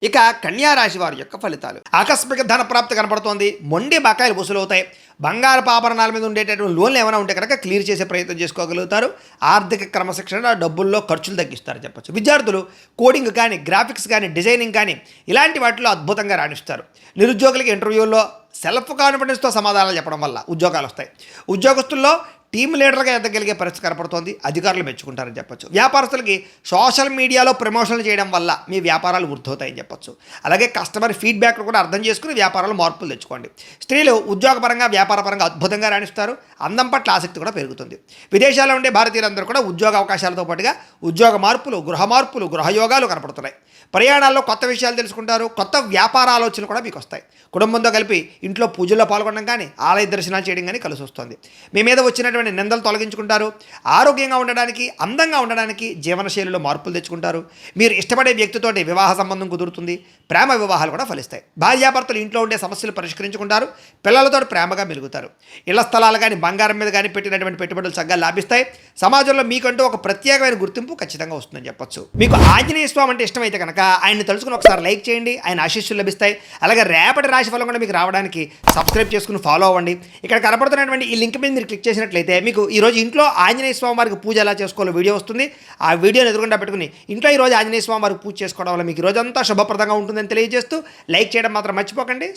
ఇక కన్యా రాశి వారి యొక్క ఫలితాలు. ఆకస్మిక ధన ప్రాప్తి కనపడుతోంది. మొండి బకాయిలు వసూలవుతాయి. బంగారపు ఆభరణాల మీద ఉండేటటువంటి లోన్లు ఏమైనా ఉంటే కనుక క్లియర్ చేసే ప్రయత్నం చేసుకోగలుగుతారు. ఆర్థిక క్రమశిక్షణ, డబ్బుల్లో ఖర్చులు తగ్గిస్తారు చెప్పచ్చు. విద్యార్థులు కోడింగ్ కానీ, గ్రాఫిక్స్ కానీ, డిజైనింగ్ కానీ ఇలాంటి వాటిలో అద్భుతంగా రాణిస్తారు. నిరుద్యోగులకి ఇంటర్వ్యూల్లో సెల్ఫ్ కాన్ఫిడెన్స్తో సమాధానాలు చెప్పడం వల్ల ఉద్యోగాలు వస్తాయి. ఉద్యోగస్తుల్లో టీమ్ లీడర్గా ఎదగలిగే పరిస్థితి కనపడుతోంది. అధికారులు మెచ్చుకుంటారని చెప్పొచ్చు. వ్యాపారస్తులకి సోషల్ మీడియాలో ప్రమోషన్లు చేయడం వల్ల మీ వ్యాపారాలు వృద్ధవుతాయని చెప్పొచ్చు. అలాగే కస్టమర్ ఫీడ్బ్యాక్ కూడా అర్థం చేసుకుని వ్యాపారాలు మార్పులు తెచ్చుకోండి. స్త్రీలు ఉద్యోగపరంగా, వ్యాపారపరంగా అద్భుతంగా రాణిస్తారు. అందం పట్ల ఆసక్తి కూడా పెరుగుతుంది. విదేశాల్లో ఉండే భారతీయులందరూ కూడా ఉద్యోగ అవకాశాలతో పాటుగా ఉద్యోగ మార్పులు, గృహయోగాలు కనపడుతున్నాయి. ప్రయాణాల్లో కొత్త విషయాలు తెలుసుకుంటారు. కొత్త వ్యాపార ఆలోచనలు కూడా మీకు వస్తాయి. కుటుంబంతో కలిపి ఇంట్లో పూజల్లో పాల్గొనడం కానీ, ఆలయ దర్శనాలు చేయడం కానీ కలిసి వస్తుంది. మీ మీద వచ్చినటువంటి నిందలు తొలగించుకుంటారు. ఆరోగ్యంగా ఉండడానికి, అందంగా ఉండడానికి జీవనశైలిలో మార్పులు తెచ్చుకుంటారు. మీరు ఇష్టపడే వ్యక్తితోటి వివాహ సంబంధం కుదురుతుంది. ప్రేమ వివాహాలు కూడా ఫలిస్తాయి. భార్యాభర్తలు ఇంట్లో ఉండే సమస్యలు పరిష్కరించుకుంటారు. పిల్లలతో ప్రేమగా మెలుగుతారు. ఇళ్ల స్థలాలు కానీ, బంగారం మీద కానీ పెట్టినటువంటి పెట్టుబడులు చక్కగా లాభిస్తాయి. సమాజంలో మీకంటూ ఒక ప్రత్యేకమైన గుర్తింపు ఖచ్చితంగా వస్తుందని చెప్పొచ్చు. మీకు ఆంజనేయ స్వామి అంటే ఇష్టమైతే కనుక ఆయన్ని తలుచుకుని ఒకసారి లైక్ చేయండి. ఆయన ఆశీస్సులు లభిస్తాయి. అలాగే రేపటి రాశి ఫలం కూడా మీకు రావడానికి సబ్స్క్రైబ్ చేసుకుని ఫాలో అవ్వండి. ఇక్కడ కనపడుతున్నటువంటి ఈ లింక్ మీద మీరు క్లిక్ చేసినట్లయితే మీకు ఈరోజు ఇంట్లో ఆంజనేయ స్వామి వారికి పూజ ఎలా చేసుకోవాలో వీడియో వస్తుంది. ఆ వీడియోని ఎదురుకుండా పెట్టుకుని ఇంట్లో ఈరోజు ఆంజనేయ స్వామి వారికి పూజ చేసుకోవడం వల్ల మీకు ఈరోజంతా శుభప్రదంగా ఉంటుందని తెలియజేస్తూ లైక్ చేయడం మాత్రం మర్చిపోకండి.